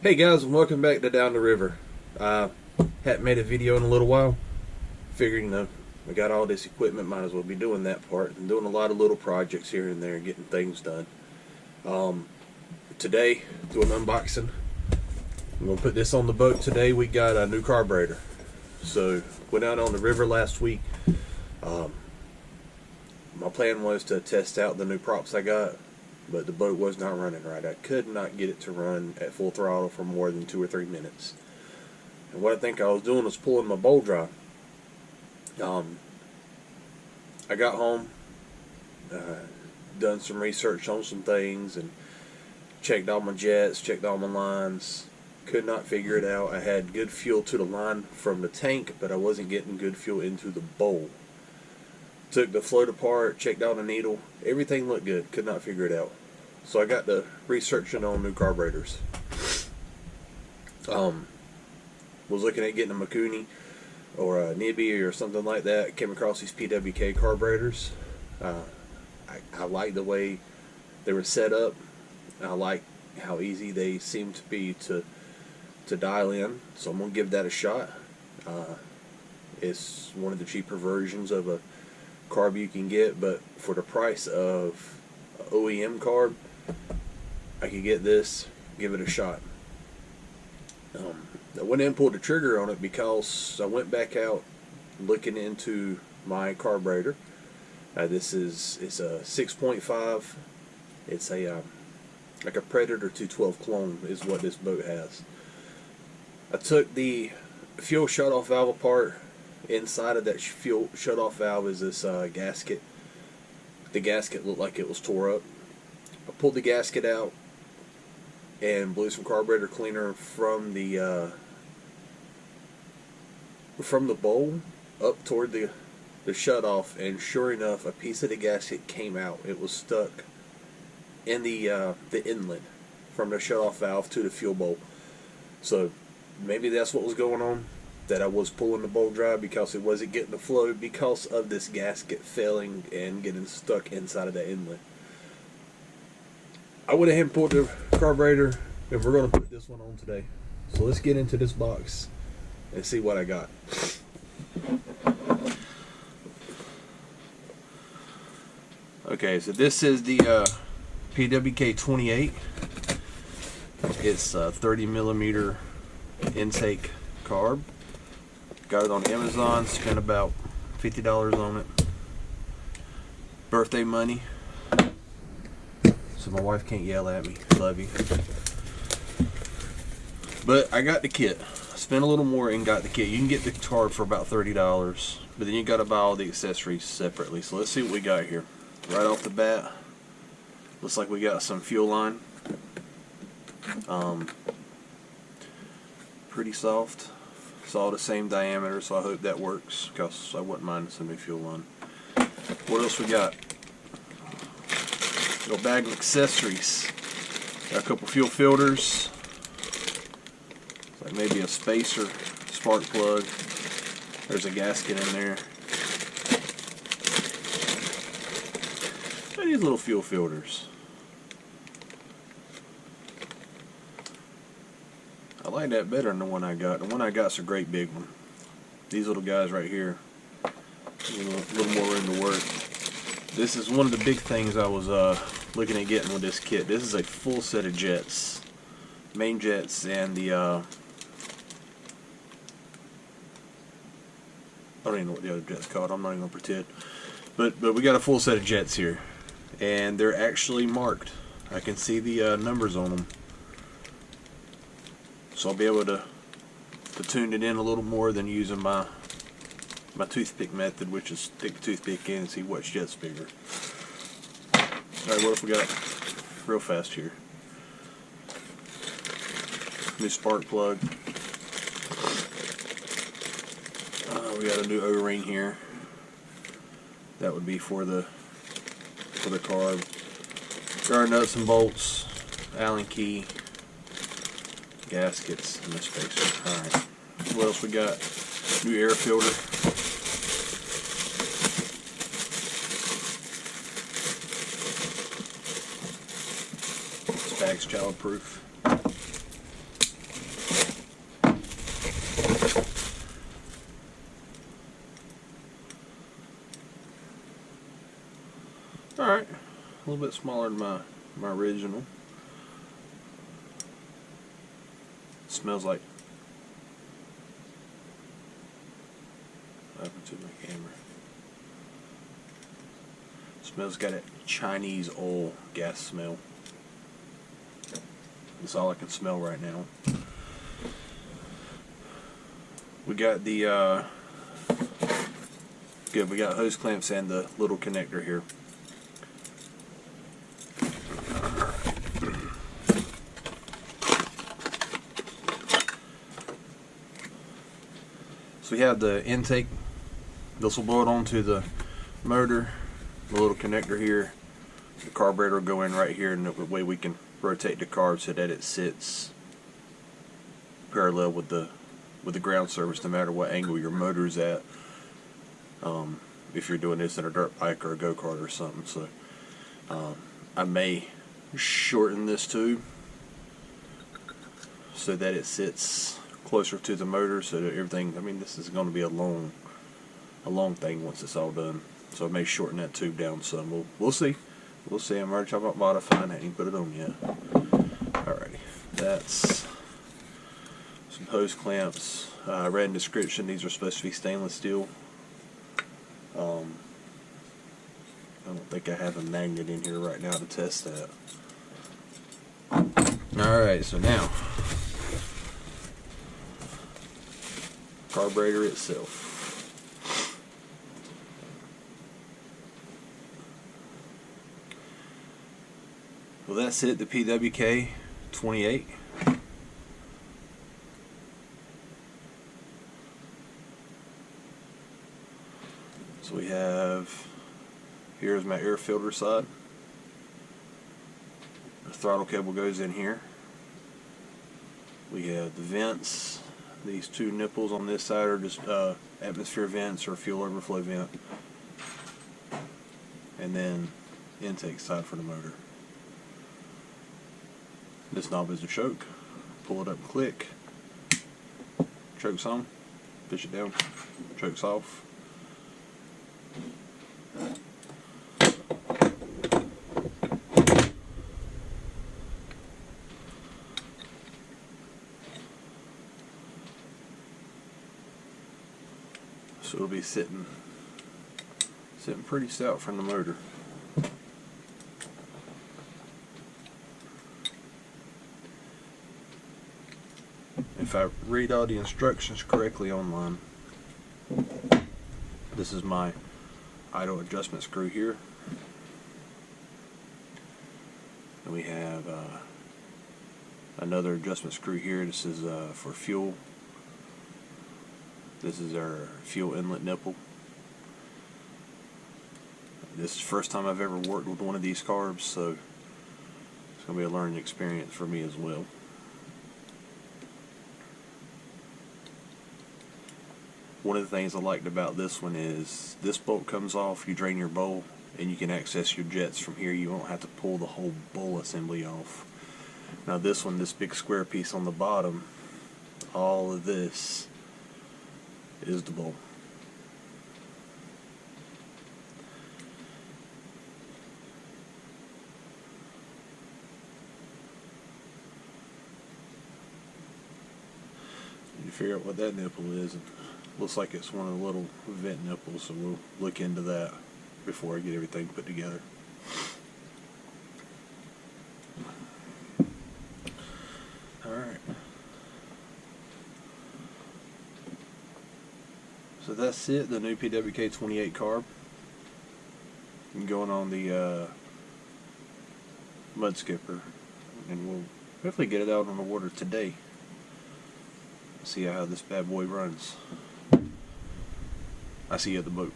Hey guys, and welcome back to Down the River. Hadn't made a video in a little while. Figured, we got all this equipment, might as well be doing that part. And doing a lot of little projects here and there, getting things done. Today, doing an unboxing. I'm going to put this on the boat today. We got a new carburetor. So, went out on the river last week. My plan was to test out the new props I got, but the boat was not running right. I could not get it to run at full throttle for more than 2 or 3 minutes. And what I think I was doing was pulling my bowl dry. I got home, done some research on some things, and checked all my jets, checked all my lines. Could not figure it out. I had good fuel to the line from the tank, but I wasn't getting good fuel into the bowl. Took the float apart, checked out the needle. Everything looked good. Could not figure it out. So I got to researching on new carburetors. Was looking at getting a Makuni or a Nibby or something like that. Came across these PWK carburetors. I like the way they were set up. I like how easy they seem to be to dial in. So I'm gonna give that a shot. It's one of the cheaper versions of a carb you can get, but for the price of OEM carb, I could get this, give it a shot. I went in and pulled the trigger on it because I went back out looking into my carburetor. It's a 6.5. It's a like a Predator 212 clone is what this boat has. I took the fuel shutoff valve apart. Inside of that fuel shutoff valve is this gasket. The gasket looked like it was tore up. I pulled the gasket out and blew some carburetor cleaner from the bowl up toward the shutoff, and sure enough, a piece of the gasket came out. It was stuck in the inlet from the shutoff valve to the fuel bowl. So maybe that's what was going on, that I was pulling the bowl dry because it wasn't getting the flow because of this gasket failing and getting stuck inside of that inlet. I went ahead and pulled the carburetor, and we're going to put this one on today. So let's get into this box and see what I got. Okay, so this is the PWK 28. It's a 30 millimeter intake carb. Got it on Amazon, spent about $50 on it. Birthday money, so my wife can't yell at me. Love you. But I got the kit. Spent a little more and got the kit. You can get the carb for about $30, but then you got to buy all the accessories separately. So let's see what we got here. Right off the bat, looks like we got some fuel line. Pretty soft. It's all the same diameter, so I hope that works, because I wouldn't mind some new fuel line. What else we got? Little bag of accessories. Got a couple fuel filters. Like maybe a spacer, spark plug. There's a gasket in there. And these little fuel filters. I like that better than the one I got. The one I got's a great big one. These little guys right here, a little more room to work. This is one of the big things I was looking at getting with this kit. This is a full set of jets, main jets, and the I don't even know what the other jet's called. I'm not even gonna pretend. But we got a full set of jets here, and they're actually marked. I can see the numbers on them. So I'll be able to tune it in a little more than using my toothpick method, which is stick the toothpick in and see which jet's bigger. Alright, what else we got? Real fast here. New spark plug. We got a new O-ring here. That would be for the carb. Guard nuts and bolts, Allen key, gaskets, and the spacer. Alright. What else we got? New air filter. This bag's child proof. Alright, a little bit smaller than my original. Smells like, what happened to my camera? Smells got a Chinese oil gas smell. That's all I can smell right now. We got the good. We got hose clamps and the little connector here. So we have the intake. This will blow it onto the motor. The little connector here. The carburetor will go in right here, and the way we can rotate the carb so that it sits parallel with the ground surface, no matter what angle your motor's at. If you're doing this in a dirt bike or a go-kart or something. So I may shorten this tube so that it sits closer to the motor, so that everything, I mean, this is going to be a long thing once it's all done. So I may shorten that tube down some. We'll see. We'll see. I'm already talking about modifying it. I ain't put it on yet. Alrighty. That's some hose clamps. I read in the description these are supposed to be stainless steel. I don't think I have a magnet in here right now to test that. Alright, so now carburetor itself. Well, that's it, the PWK 28. So we have, here's my air filter side. The throttle cable goes in here. We have the vents. These two nipples on this side are just atmosphere vents or fuel overflow vent. And then intake side for the motor. This knob is a choke. Pull it up and click. Choke's on. Push it down. Choke's off. So it'll be sitting pretty stout from the motor. If I read all the instructions correctly online, this is my idle adjustment screw here. And we have another adjustment screw here. This is for fuel. This is our fuel inlet nipple. This is the first time I've ever worked with one of these carbs, so it's going to be a learning experience for me as well. One of the things I liked about this one is this bolt comes off, you drain your bowl, and you can access your jets from here. You won't have to pull the whole bowl assembly off. Now this one, this big square piece on the bottom, all of this is the bowl. You figure out what that nipple is. Looks like it's one of the little vent nipples, so we'll look into that before I get everything put together. Alright. So that's it, the new PWK 28 carb. I'm going on the mud skipper, and we'll hopefully get it out on the water today. See how this bad boy runs. I see you at the boat.